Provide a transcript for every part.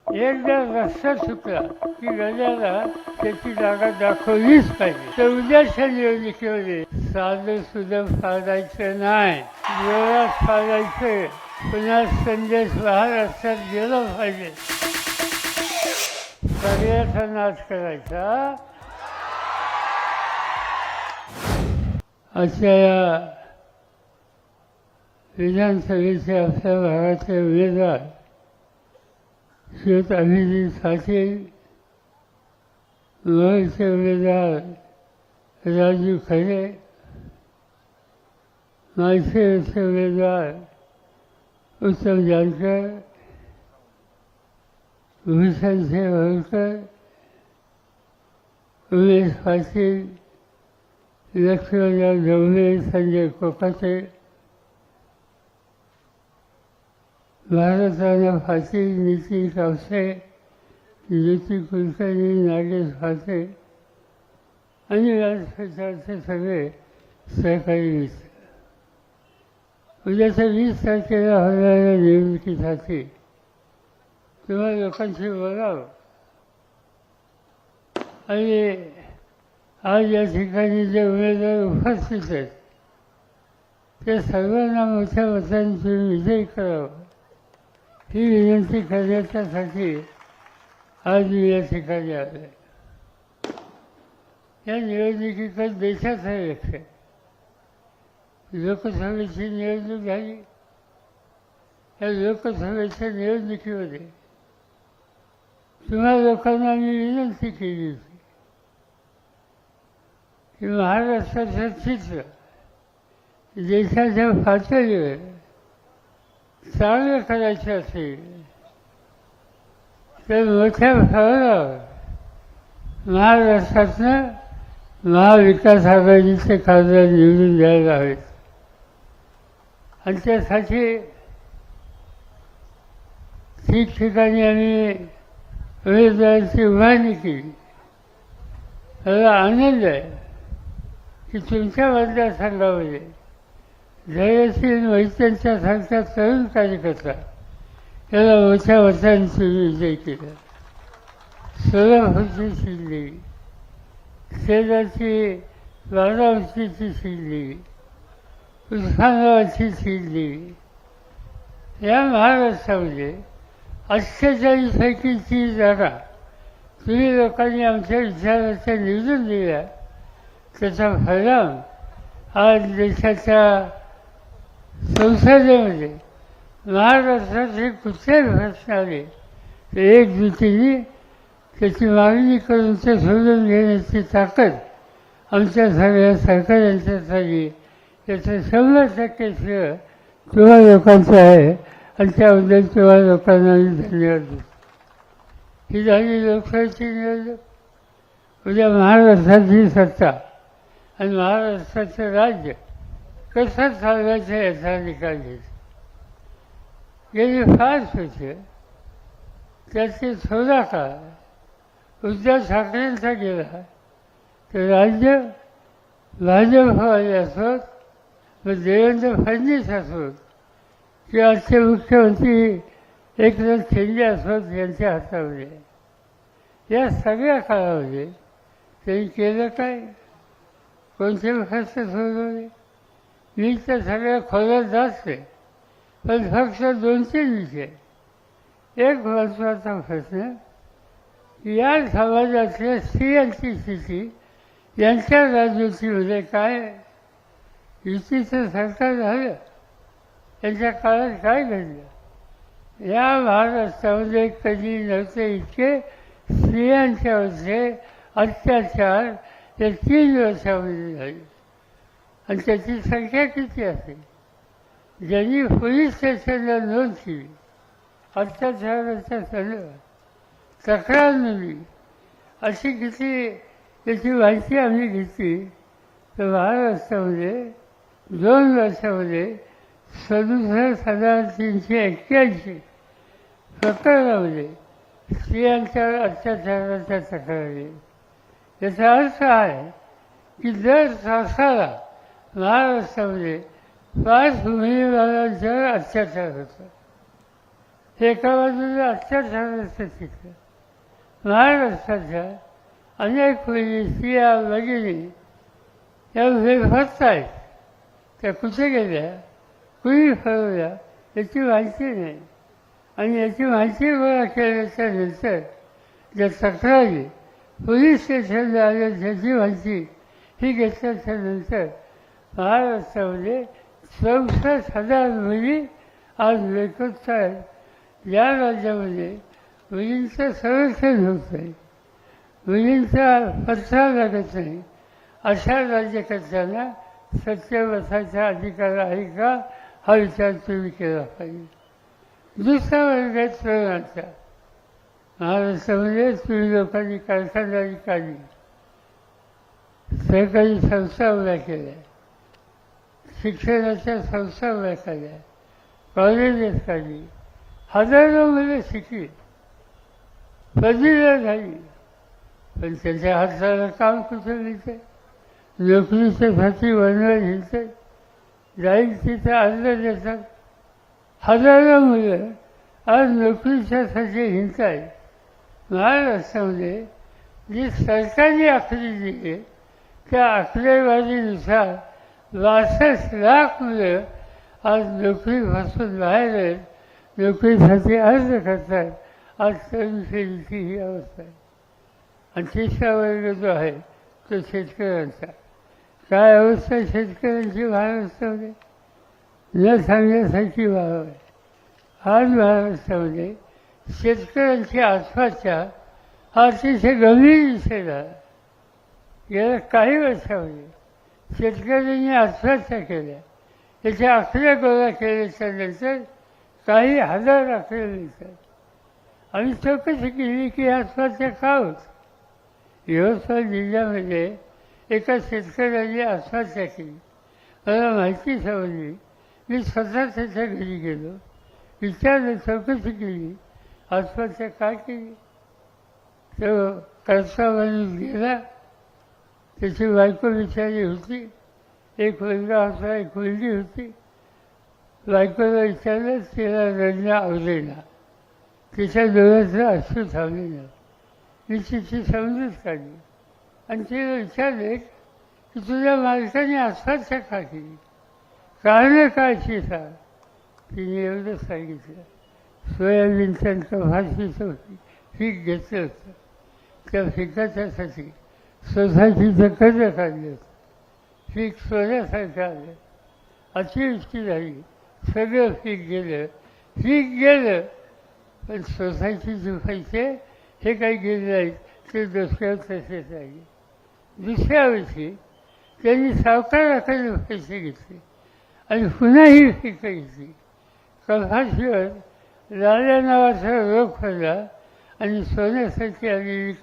एकदा रस्ता चुकला की गजाला त्याची जागा दाखवलीच पाहिजे. तर उद्याच्या निवडणुकीमध्ये साधं सुद्धा फाडायचं नाही, जोरात फाडायचं. पुन्हा संदेश महाराष्ट्रात गेला पाहिजे. सगळ्याचा नाश करायचा. अशा या विधानसभेचे आपल्या भागाचे उमेदवार श्रीयुत अभिजित पाटील, महायुतीचे उमेदवार राजू खरे, माळशेरचे उमेदवार उत्तम जानकर, भूषणसिंह होळकर, उमेश पाटील, लक्ष्मणराव ढवळे, संजय कोकाटे, भारतराणा पाटील, नितीन कावसे, ज्योती कुलकर्णी, नागेश पाटे आणि व्यासपीठाचे सगळे सहकारी मित्र. उद्याच्या 20 तारखेला होणाऱ्या निवडणुकीसाठी तुम्हा लोकांशी बोलावं. आणि आज या ठिकाणी जे उमेदवार उपस्थित आहेत ते सर्वांना मोठ्या मतांची विजयी करावं ही विनंती करण्याच्यासाठी आज मी या ठिकाणी आलो आहे. या निवडणुकीकडे देशाचं लक्ष आहे. लोकसभेची निवडणूक झाली. या लोकसभेच्या निवडणुकीमध्ये तुम्हा लोकांना मी विनंती केली होती की महाराष्ट्राचं चित्र देशाच्या पातळीवर चांगलं करायचं असेल तर मोठ्या फळावर महाराष्ट्रातनं महाविकास आघाडीचे खासदार निवडून द्यायला हवेत. आणि त्यासाठी ठिकठिकाणी आम्ही उमेदवाराची उभारणी केली. मला आनंद आहे की तुमच्या मतदारसंघामध्ये धैर्यशील वैद्यांच्यासारख्या तरुण कार्यकर्ता याला मोठ्या मतांची विजय केला. सोलापूरची शिल्ली, शेजारची बारामतीची शिल्ली, उस्मानाबादची शिल्ली, या महाराष्ट्रामध्ये 48पैकी 30 जागा तुम्ही लोकांनी आमच्या विचाराच्या निवडून दिल्या. त्याचा परिणाम आज देशाच्या संसदेमध्ये महाराष्ट्राचे कुठे प्रश्न आले तर एकजुटीने त्याची मागणी करून ते सोडून घेण्याची ताकद आमच्या सगळ्या सरकारांच्या झाली. याचं 100% श्रेय तुम्हा लोकांचं आहे आणि त्याबद्दल तुम्हा लोकांना मी धन्यवाद देतो. ही झाली लोकशाहीची निवडणूक. उद्या महाराष्ट्राची सत्ता आणि महाराष्ट्राचं राज्य कसं चालवायचं याचा निकाल घ्यायचा. गेली 5 वर्ष त्याचे थोडा काळ उद्धव ठाकरेंचा गेला तर राज्य भाजपवाले असोत, मग देवेंद्र फडणवीस असोत किंवा आजचे मुख्यमंत्री एकनाथ शिंदे असोत यांच्या हातामध्ये. या सगळ्या काळामध्ये त्यांनी केलं काय? कोणते प्रश्न सोडवले? मी तर सगळ्या खोलात जात नाही, पण फक्त 2-3 विषय. एक महत्त्वाचा प्रश्न या समाजातल्या स्त्रियांची स्थिती यांच्या राजनीतीमध्ये काय? युतीचं सरकार झालं, त्यांच्या काळात काय घडलं? या महाराष्ट्रामध्ये कधी नव्हते इतके स्त्रियांच्यावरचे अत्याचार या 3 वर्षामध्ये झाले. आणि त्याची संख्या किती असेल? ज्यांनी पोलीस स्टेशनला नोंद केली अत्याचाराच्या संदर्भात तक्रार नोंदली, अशी किती त्याची माहिती आम्ही घेतली तर महाराष्ट्रामध्ये 2 वर्षामध्ये 67,381 प्रकरणामध्ये स्त्रियांच्या अत्याचाराच्या तक्रारी. याचा अर्थ आहे की दर तासाला महाराष्ट्रामध्ये 5 महिलांवर अत्याचार होतात. एका बाजूला अत्याचार स्थितीचं महाराष्ट्राच्या अनेक मुली स्त्रिया भगिनी या बेफत आहेत. त्या कुठे गेल्या, कुणी हरवल्या याची माहिती नाही. आणि याची माहिती गोळा केल्याच्या नंतर ज्या तक्रारी पोलीस स्टेशनला आल्या त्याची माहिती ही घेतल्याच्या नंतर महाराष्ट्रामध्ये 64,000 मुली आज बेपत्ता आहेत. या राज्यामध्ये मुलींचं संरक्षण होत नाही, मुलींचा पत्ता लागत नाही. अशा राज्यकर्त्यांना सत्य बसायचा अधिकार आहे का हा विचार तुम्ही केला पाहिजे. दुसरा वर्ग आहे तरुणांचा. महाराष्ट्रामध्ये तुम्ही लोकांनी कारखानदारी काढली, सरकारी संस्था उभ्या केल्या, शिक्षणाच्या संस्था उभ्या केल्या, कॉलेजेस काढली, हजारो मुलं शिकली, पदवीधर झाली, पण त्यांच्या हाताला काम कुठे मिळतं, नोकरीच्यासाठी वनवर हिंडतात, जाईल तिथं अर्ज देतात. हजारो मुलं आज नोकरीच्यासाठी हिंडत आहेत. महाराष्ट्रामध्ये जी सरकारी आकडी जी आहे त्या आकडेवारीनुसार 62 लाख मुलं आज नोकरीपासून बाहेर आहेत, नोकरीसाठी अर्ज करतात. आज तरुण पिढीची ही अवस्था आहे. आणि तिसरा वर्ग जो आहे तो शेतकऱ्यांचा. काय अवस्था आहे शेतकऱ्यांची महाराष्ट्रामध्ये न सांगण्यासारखी बाब आहे. आज महाराष्ट्रामध्ये शेतकऱ्यांची आत्महत्या हा अतिशय गंभीर विषय झाला. गेल्या काही वर्षामध्ये शेतकऱ्यांनी आत्महत्या केल्या, याच्या आकडे गोळा केल्याच्या नंतर काही हजार आकडे मिळतात. आम्ही चौकशी केली की आत्महत्या का होत. यवतमाळ जिल्ह्यामध्ये एका शेतकऱ्याने आत्महत्या केली. मला माहिती समजली. मी स्वतः त्याच्या घरी गेलो, विचारलं, चौकशी केली, आत्महत्या का केली. तो करता माणूस गेला, त्याची बायको बिचारी होती, एक मुलगा होता, एक मुलगी होती. बायकोला विचारलं, तिला रडणं आवडेना, तिच्या डोळ्याचं अश्रू थांबलेलं. मी तिची समजूत काढली आणि तिला विचारले की तुझ्या मालकाने आत्महत्या का केली, कारण काय ती सांग. तिने एवढं सांगितलं, सोयाबीनचं कपाशीचं होती पीक घेतलं होतं, त्या पिकाच्यासाठी सोसायटीचं कर्ज काढलं होतं, पीक सोन्यासारखं आलं, अतिवृष्टी झाली, सगळं पीक गेलं, पण सोसायटीचे पैसे हे काही गेले नाहीत, ते दुसऱ्यावर तसेच राहिले. दुसऱ्या वर्षी त्यांनी सावकाराकडे पैसे घेतले आणि पुन्हा ही पिकं घेतली. कपाशीवर लाल्या नावाचा रोग पडला आणि सोन्यासारखी आलेली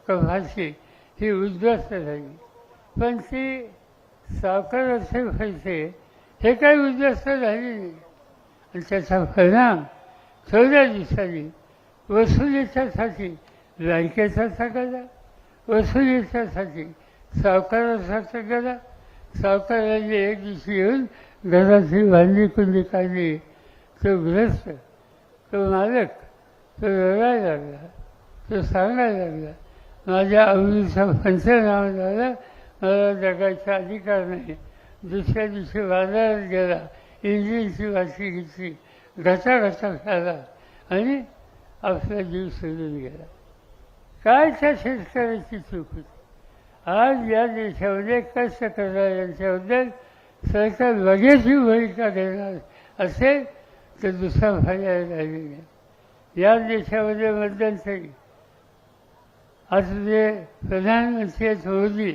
कपाशी ही उद्ध्वस्त झाली. पण ती सावकाराचे पैसे हे काही उद्ध्वस्त झाले नाही. आणि त्याचा परिणाम थोड्या दिवसांनी वसुलीच्यासाठी बँकेचा गेला, वसुलीच्यासाठी सावकाराचा गेला. सावकाराने एक दिवशी येऊन घराची भांडी कुंडी काढली. तो ग्रस्त, तो मालक, तो रडायला लागला, तो सांगायला लागला, माझ्या आवडीचा पंचनामा झाला, मला जगायचा अधिकार नाही. दुसऱ्या दिवशी बाजारात गेला, इंजिनची वाशी घेतली, घचा खाला आणि आपला जीव सोडून गेला. काय त्या शेतकऱ्याची चूक होती. आज या देशामध्ये कष्ट करणाऱ्यांच्याबद्दल सरकार लगेचही भूमिका घेणार असेल तर दुसरा पर्याय राहिलेला नाही. या देशामध्ये मध्यंतरी आता जे प्रधानमंत्री आहेत मोदी,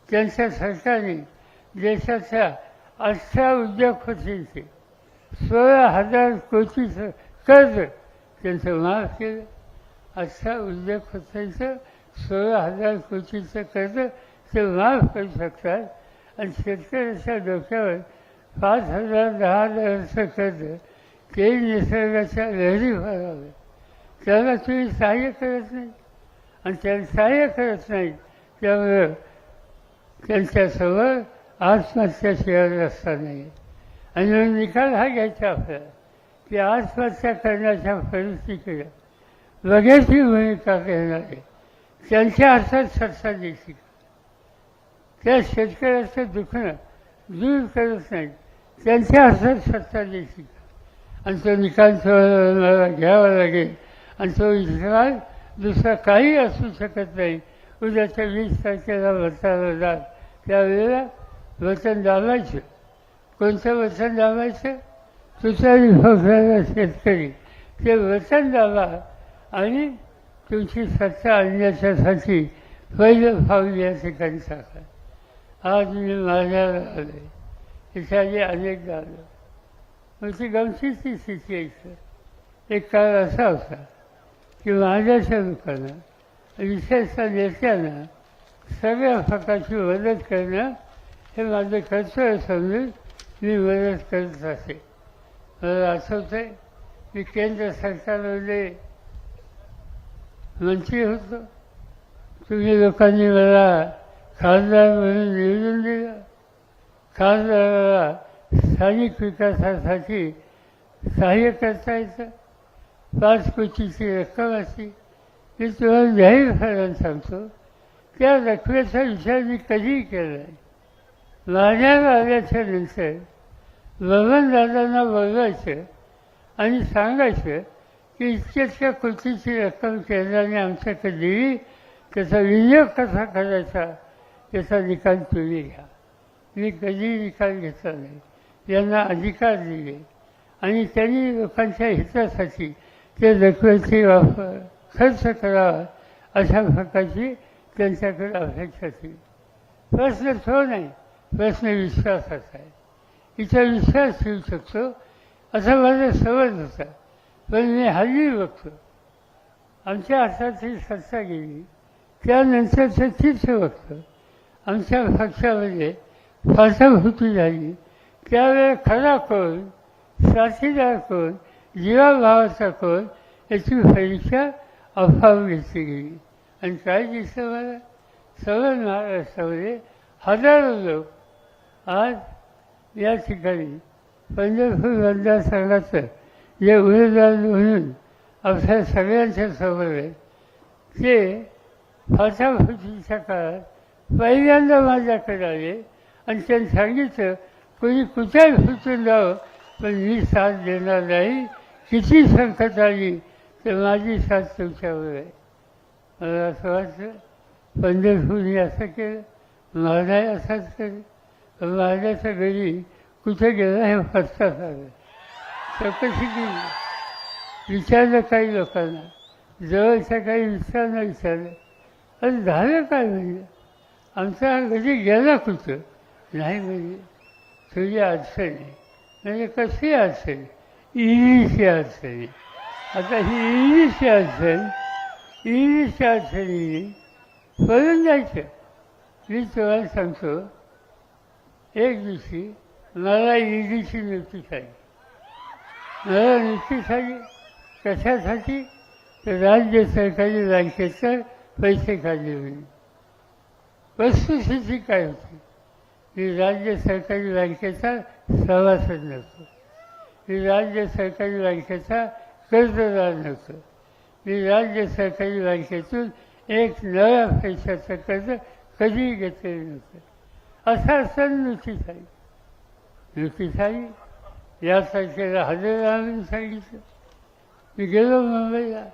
त्यांच्या सरकारने देशाच्या 18 उद्योगपतींचे 16,000 कोटीचं कर्ज त्यांचं माफ केलं. 18 उद्योगपतींचं 16,000 कोटीचं कर्ज ते माफ करू शकतात. आणि शेतकऱ्याच्या डोक्यावर 5,000 10,000चं कर्ज ते निसर्गाच्या लहरी भरावे, त्याला तुम्ही सहाय्य करत नाही. आणि त्याला सहाय्य करत नाही, त्यामुळं त्यांच्यासमोर आत्महत्याशिवाय रस्ता नाही. आणि निकाल हा घ्यायचा आपल्याला की आत्महत्या करण्याच्या परिस्थितीला वगैरेची भूमिका घेणारे त्यांच्या हातात सत्ता द्यायची. त्या शेतकऱ्याचं दुखणं दूर करत नाही, त्यांच्या हातात सत्ता द्यायची आणि तो निकाल मला घ्यावा लागेल आणि तो इस्रायल दुसरा काही असू शकत नाही. उद्याच्या 20 तारखेला वचनाला जा, त्यावेळेला वचन दाबायचं. कोणतं वचन दाबायचं? तुतारी ठोकणारा शेतकरी ते वचन दाबा आणि तुमची सत्ता आणण्याच्यासाठी पहिलं पाऊल या ठिकाणी टाका. आज मी माझ्याला आलो, इत्यादी अनेकदा आलो. मग ती गमतीची स्थिती यायचं. एक काळ असा होता की माझ्याच्या लोकांना विशेषतः नेत्यांना सगळ्या प्रकारची मदत करणं हे माझं कर्तव्य समजून मी मदत करत असे. मला आठवतं आहे मी केंद्र सरकारमध्ये मंत्री होतो. तुम्ही लोकांनी मला खासदार म्हणून निवडून दिलं. खासदाराला स्थानिक विकासासाठी सहाय्य करता येतं. 5 कोटीची रक्कम असते. मी तुम्हाला जाहीरपणाने सांगतो, त्या रकमेचा विचार मी कधीही केला नाही. माझ्याला आल्याच्या नंतर बबनदादांना बोलवायचं आणि सांगायचं की इतक्या कोटीची रक्कम केंद्राने आमच्याकडे दिली, त्याचा विनियोग कसा करायचा त्याचा निकाल तुम्ही घ्या. मी कधीही निकाल घेतला नाही. यांना अधिकार दिले आणि त्यांनी लोकांच्या हितासाठी ते रकमेची वापर खर्च करावा अशा प्रकारची त्यांच्याकडे अपेक्षा केली. प्रश्न तो नाही, प्रश्न विश्वासाचा आहे. इथं विश्वास ठेवू शकतो असा माझा समज होता. पण मी हल्ली बघतो आमच्या हातातली सत्ता गेली त्यानंतरचं चित्र बघतो. आमच्या पक्षामध्ये फाटाफुटी झाली त्यावेळेला खरा कोण, साथीदार कोण, जीवाभावाचा कोण याची परीक्षा अफाव घेतली गेली. आणि काय दिसतं मला, सगळं महाराष्ट्रामध्ये हजारो लोक आज या ठिकाणी पंढरपूर मतदारसंघाचं जे उमेदवार म्हणून आपल्या सगळ्यांच्या समोर आहे ते फाटाफुटीच्या काळात पहिल्यांदा माझ्याकडे आले आणि त्यांनी सांगितलं कोणी कुठेही फुटून जावं पण मी साथ देणार नाही. किती संकट आली तर माझी साथ तुमच्यावर आहे. मला असं वाटतं पंढरपूरने असं केलं, माझाही असाच केलं. पण माझ्याच्या घरी कुठे गेला हे फसतात आलं. चौकशी केली, विचारलं काही लोकांना, जवळच्या काही मित्रांना विचारलं, अरे झालं काय म्हणजे आमचा घरी गेला कुठं नाही म्हणजे तुझी अडचण आहे. म्हणजे कशी अडचण? इंग्लिशची अडचण आहे. आता ही इंग्लिशची अडचण, इंग्लिशच्या अडचणीने पळून जायचं. मी तुम्हाला सांगतो, एक दिवशी मला इंग्लिशची नोटीस आली. मला नोटीस आली कशासाठी? तर राज्य सरकारी बँकेचं पैसे काढले म्हणून. वस्तुस्थिती काय होती? मी राज्य सरकारी बँकेचा सभासद नव्हतो. मी राज्य सरकारी बँकेचा कर्जदार नव्हतो. मी राज्य सरकारी बँकेतून एक नव्या पैशाचं कर्ज कधीही घेतलेलं नव्हतं. असा सण नोटीस आली. नोटीस आली या तारखेला हजर राहून सांगितलं. मी गेलो मुंबईला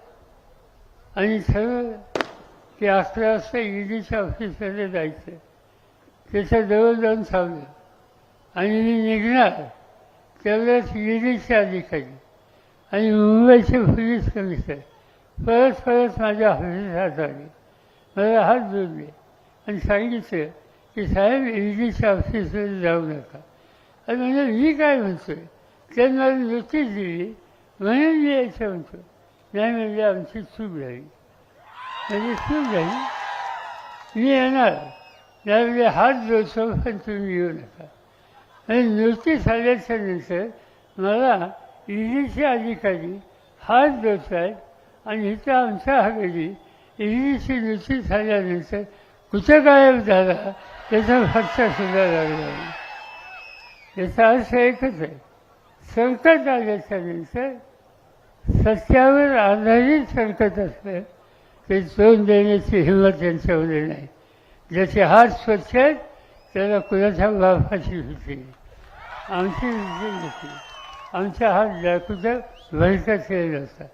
आणि ठरवलं की 11 वाजता ईडीच्या ऑफिसमध्ये जायचं. त्याच्याजवळ जाऊन थांबलं आणि मी निघणार तेवढ्याच ईडीचे अधिकारी आणि मुंबईचे पोलीस कमिशनर परत माझ्या ऑफिसात आले. मला हात जोडले आणि सांगितलं की साहेब ईडीच्या ऑफिसमध्ये जाऊ नका. आणि म्हणजे मी काय म्हणतो आहे, त्यांनी मला नोटीस दिली म्हणून मी यायचं म्हणतो. नाही म्हणजे आमची चूक झाली, म्हणजे चूक झाली, मी येणार त्यावेळी हात जोडतो पण तुम्ही येऊ नका. आणि नोटीस आल्याच्या नंतर मला ईडीचे अधिकारी हात जोडत आहेत आणि इथं आमच्या हवेली ईडीची नोटीस आल्यानंतर कुठं गायब झाला त्याचा फटका सुद्धा लागला. याचा अर्थ एकच आहे, संकट आल्याच्यानंतर सत्यावर आधारित संकट असलं ते तोंड देण्याची हिंमत त्यांच्यामध्ये नाही. ज्याचे हात स्वच्छ आहेत त्याला कुणाच्या बापाची भीती नाही. आमची भीती नव्हती. आमचा हात डाकूचा भरकत केलेला होता.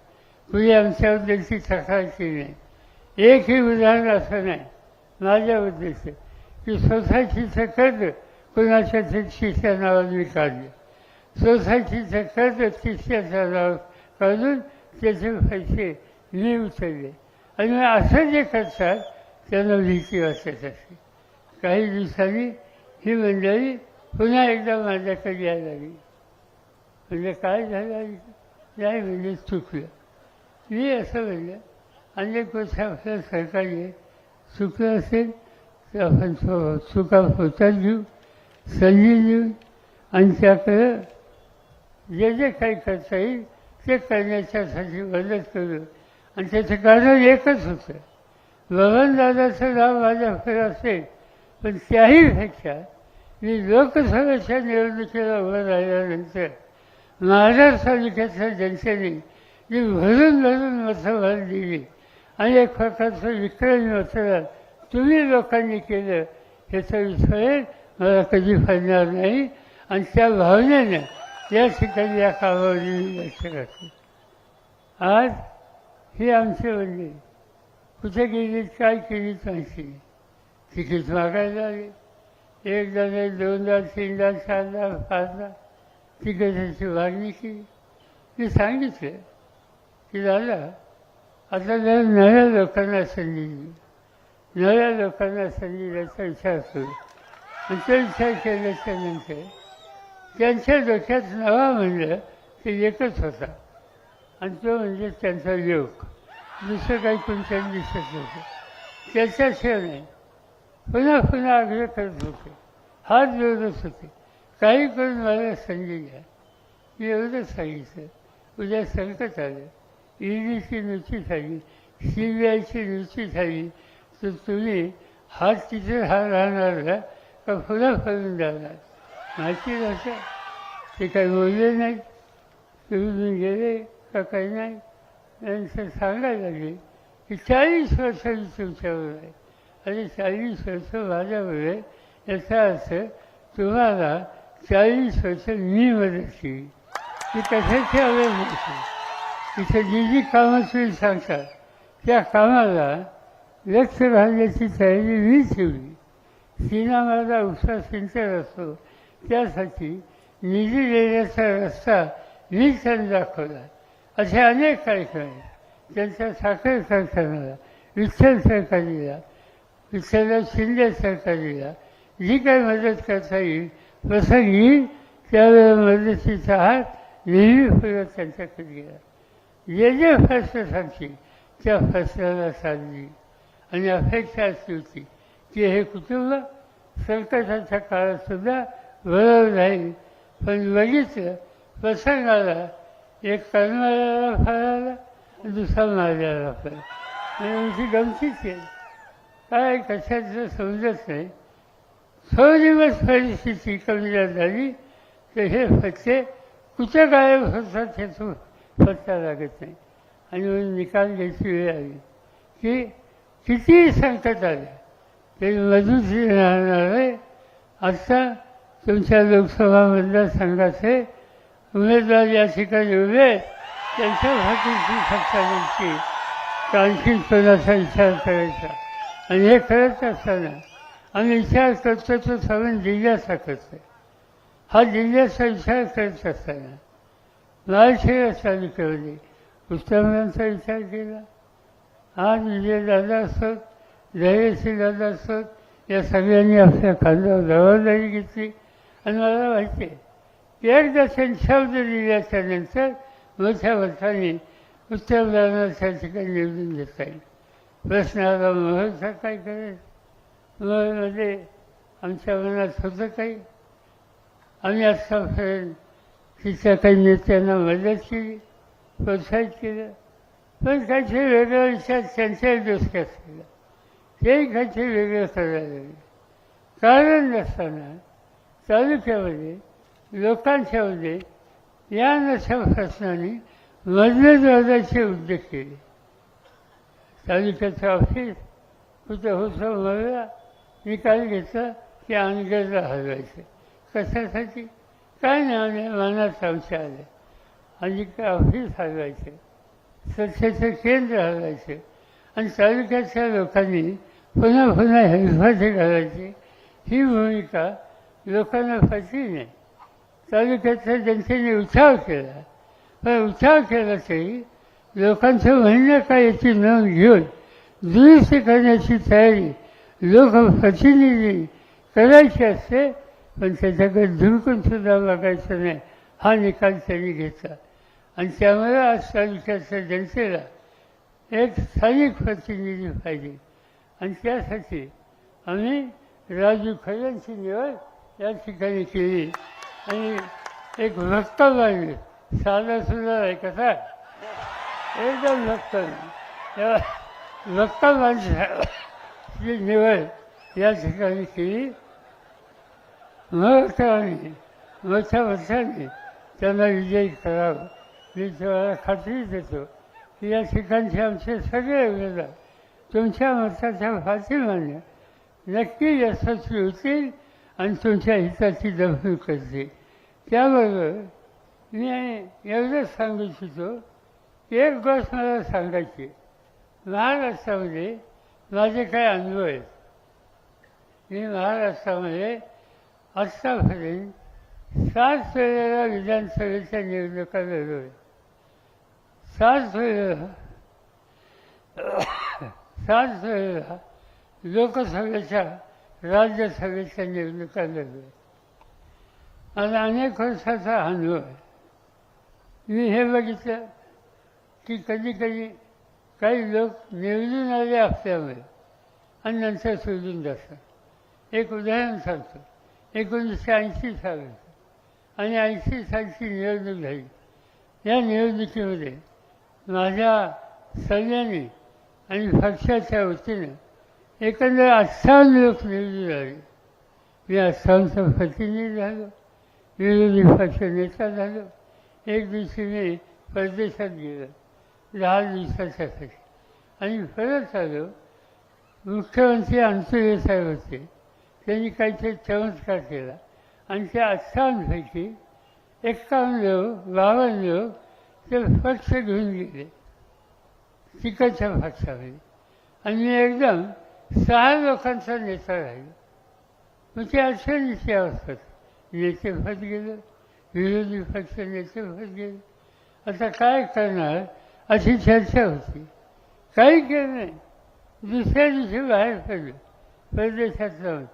कुणी आमच्यावर त्यांची तक्रार केली नाही. एकही उदाहरण असं नाही माझ्याबद्दलचं की सोसायटीचं कर्ज कुणाच्या शिष्या नावाने मी काढलं. सोसायटीचं कर्ज शिष्याच्या नावावर काढून त्याचे पैसे मी उचलले. आणि मग असं जे करतात त्यांना भीती वाटत असते. काही दिवसांनी ही मंडळी पुन्हा एकदा माझ्याकडे यायला लागली. म्हणजे काय झालं नाही म्हणजे चुकलं. मी असं म्हणलं अनेक वर्ष आपल्या सरकारी चुकलं असेल तर आपण चुका पोटात घेऊ, संधी देऊ आणि त्याकडं जे जे काही करता येईल ते करण्याच्यासाठी मदत करू. आणि त्याचं कारण एकच होतं, बबनदादाचं नाव माझ्याकडे असेल पण त्याहीपेक्षा मी लोकसभेच्या निवडणुकीला उभं राहिल्यानंतर महाराष्ट्र तालुक्याच्या जनतेने जी भरून भरून मतदान दिली आणि एक प्रकारचं विक्रमी मतदान तुम्ही लोकांनी केलं ह्याचा विषय मला कधी पडणार नाही. आणि त्या भावनेनं या ठिकाणी या कामावर मी लक्ष राखतो. आज ही आमची मंडळी कुठे गेली काय केली माहिती नाही. तिकीट मागायला आले. एकदा नाही, दोनदा, तीनदा, चारदा, पाचदा तिकिटाची मागणी केली. मी सांगितलं की दादा आता जर नव्या लोकांना संधी दिली, नव्या लोकांना संधी द्यायचा विचार करू. आणि तो विचार केल्याच्या नंतर त्यांच्या डोक्यात नवा म्हणलं ते एकच होता आणि तो म्हणजे त्यांचा योग. दुसरं काही कोणत्याही दिसत नव्हतं. त्याच्याशिवाय नाही. पुन्हा पुन्हा आग्रह करत होते, हात जोडत होते, काही करून मला संधी द्या. मी एवढंच सांगितलं, उद्या संकट आलं, ईडीची नुची झाली, CBIची नुची झाली तर तुम्ही हात तिथे राहणार का पुन्हा करून जाणार माहिती नसतं. ते काही बोलले नाही, तुम्ही गेले का काही नाही. त्यांचं सांगायला लागले की 40 वर्ष मी तुमच्यावर आहे आणि 40 वर्ष माझ्यावर आहे. याचा अर्थ तुम्हाला 40 वर्ष मी मदत केली. मी कशाची आवड नव्हती. इथे जी जी कामं तुम्ही सांगतात त्या कामाला लक्ष घालण्याची तयारी मी ठेवली. सीना माझा उत्साह सिंचन असतो त्यासाठी निधी देण्याचा रस्ता मी त्यांना दाखवला. असे अनेक कार्यक्रम आहेत. त्यांच्या साखर कारखान्याला, विठ्ठल सरकारीला, विठ्ठलराव शिंदे सरकारीला जी काही मदत करता येईल प्रसंगी त्यावेळेला मदतीचा हात नेहमी पुढे त्यांच्याकडे गेला. जे जे फसलं सांगतील त्या फसल्याला साधली. आणि अपेक्षा अशी होती की हे कुटुंब संकटाच्या काळातसुद्धा बरोबर राहील. पण बघितलं प्रसंगाला एक कर्माला फळाला दुसरा मारल्याला फळ. म्हणजे गमतीच आहे. काय कशाचं समजत नाही. दिवस परिस्थिती कमी झाली तर हे फटके कुठं गायब होतात हे पत्ता लागत नाही. आणि म्हणून निकाल घ्यायची वेळ आली की कितीही संकट आलं ते मजबूती राहणार आहे. आत्ता तुमच्या लोकसभा मतदारसंघाचे उमेदवार या ठिकाणी उभे त्यांच्या भाषेची सत्ता द्यायची तर आणखी कोणाचा विचार करायचा. आणि हे करत असताना आम्ही विचार करतो तो सगळं जिल्ह्याचा करतो. हा जिल्ह्याचा विचार करत असताना महाराष्ट्र तालुक्यामध्ये उत्तमांचा विचार केला. आज विजयदादा असोत, जयश्रीदादा असोत, या सगळ्यांनी आपल्या खांद्यावर जबाबदारी घेतली. आणि मला माहिती आहे एकदा शब्द दिल्याच्या नंतर मोठ्या मताने उत्तमदादांना त्या ठिकाणी निवडून देता येईल. प्रश्न आला महलचा काय करायचं. महलमध्ये आमच्या मनात होतं काही. आम्ही आत्तापर्यंत तिथल्या काही नेत्यांना मदत केली, प्रोत्साहित केलं. पण काहीतरी वेगळा विचार त्यांच्याही डोसक्यात केला. तेही काहीतरी वेगळं करायला लागले. कारण नसताना तालुक्यामध्ये लोकांच्यामध्ये या नशा प्रश्नाने मतभेदाचे उद्योग केले. तालुक्याचं ऑफिस कुठं होतं मला निकाल घेतला की अनगरला हलवायचं. कशासाठी? काय नाही, मनात संशय आले आणि काय ऑफिस हलवायचं, स्वच्छतेचं केंद्र हलवायचं आणि तालुक्याच्या लोकांनी पुन्हा पुन्हा हेलफाटे घालायची. ही भूमिका लोकांना पटली नाही. तालुक्याच्या जनतेने उठाव केला, पण उठाव केला तरी लोकांचं म्हणणं काय याची नोंद घेऊन दुरुस्ती करण्याची तयारी लोकप्रतिनिधी करायची असते, पण त्याच्याकडे धुडकून सुद्धा बघायचं नाही. हा निकाल त्यांनी घेतला आणि त्यामुळे आज तालुक्याच्या जनतेला एक स्थानिक प्रतिनिधी पाहिजे आणि त्यासाठी आम्ही राजू खऱ्यांची निवड या ठिकाणी केली आणि एक वक्तव्य साधा सुद्धा आहे कसा एकदम वक्तव्य वक्तव्याची निवड या ठिकाणी केली. महत्वाने मोठ्या मताने त्यांना विजयी करावं. मी तुम्हाला खात्री देतो की या ठिकाणचे आमचे सगळे उमेदवार तुमच्या मताच्या पाठीमाने नक्की यशस्वी होतील आणि तुमच्या हिताची दखल करतील. त्याबरोबर मी एवढंच सांगू इच्छितो की एक गोष्ट मला सांगायची. महाराष्ट्रामध्ये माझे काही अनुभव आहेत. मी महाराष्ट्रामध्ये आत्तापर्यंत 7 वेळेला विधानसभेच्या निवडणुका लढवल्या. 7 वेळेला लोकसभेच्या राज्यसभेच्या निवडणुका लढवल्या. मला अनेक वर्षाचा अनुभव आहे. मी हे बघितलं की कधी कधी काही लोक निवडून आले असल्यामुळे आणि नंतर सोडून जातात. एक उदाहरण सांगतो. 1980 सालाचं आणि 80 सालची निवडणूक झाली. या निवडणुकीमध्ये माझ्या सल्ल्याने आणि पक्षाच्या वतीनं एकंदर 58 लोक निवडून आले. मी 58चा प्रतिनिधी झालो, विरोधी पक्ष नेता झालो. एक दिवशी मी परदेशात गेलो 10 दिवसाच्यासाठी आणि परत आलो. मुख्यमंत्री अंतुरे साहेब होते. त्यांनी काहीतरी चमत्कार केला आणि त्या 58पैकी 51 लोक 52 लोक ते पक्ष घेऊन गेले तिकडच्या पक्षामध्ये आणि मी एकदम 6 लोकांचा नेता राहिलो. मग ते अडचणीची अवस्था. नेतेपद गेलं, विरोधी पक्ष नेतेपद गेलं. आता काय करणार अशी चर्चा होती. काही केलं नाही. दुसऱ्या दिवशी बाहेर पडलो परदेशात जाऊन.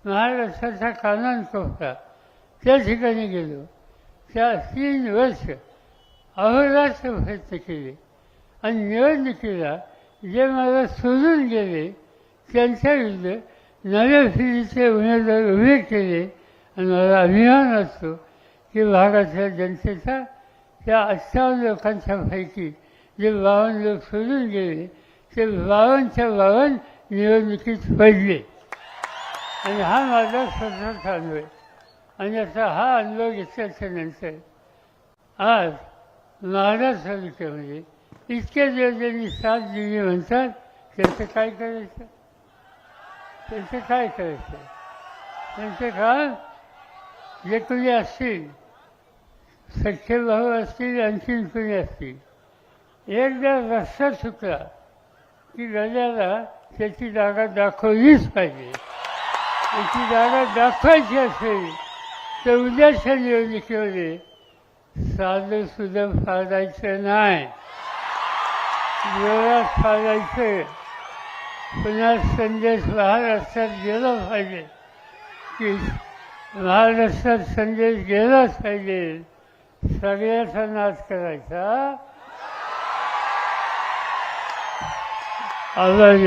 महाराष्ट्राचा कानाकोपरा त्या ठिकाणी गेलो. त्या 3 वर्ष अहोरात्र प्रयत्न केले आणि निवडणुकीला जे मला सोडून गेले त्यांच्याविरुद्ध नव्या पिढीचे उमेदवार उभे केले आणि मला अभिमान असतो की भागातल्या जनतेचा त्या 58 लोकांच्या पैकी जे 52 लोक सोडून गेले ते 52च्या 52 निवडणुकीत पडले आणि हा माझा स्वतःचा अनुभव आहे. आणि असा हा अनुभव घेतल्याच्या नंतर आज महाराष्ट्र तालुक्यामध्ये इतक्या ज्यांनी साथ दिली म्हणतात त्यांचं काय करायचं? त्यांचं काय करायचं? त्यांचं काम जे कोणी असतील सख्खे भाऊ असतील आणखीन कोणी असतील एकदा रस्ता चुकला की गड्याला त्याची जागा दाखवलीच पाहिजे. त्याची जागा दाखवायची असेल तर उद्याच्या निवडणुकीमध्ये साधं सुद्धा फाडायचं नाही, जोरात फाडायचं. पुन्हा संदेश महाराष्ट्रात गेला पाहिजे की महाराष्ट्रात संदेश गेलाच पाहिजे. सगळ्याचा नाश करायचा आवाज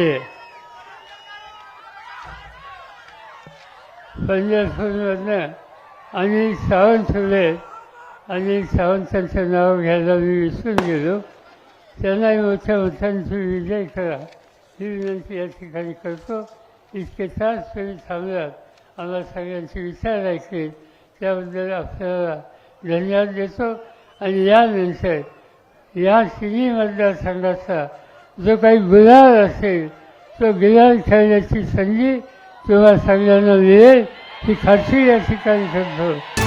पंढरपूरमधनं अनिल सावंत होते. अनिल सावंतांचं नाव घ्यायला मी विसरून गेलो. त्यांनाही मोठ्या मतांची विजय करा ही विनंती या ठिकाणी करतो. इतके तास तुम्ही थांबलात, आम्हाला सगळ्यांचे विचार ऐकले त्याबद्दल आपल्याला धन्यवाद देतो. आणि यानंतर या तिन्ही मतदारसंघाचा जो काही गुलाल असेल तो गुलाल खेळण्याची संधी तुम्हा सगळ्यांना मिळेल ही खात्री या ठिकाणी करतो.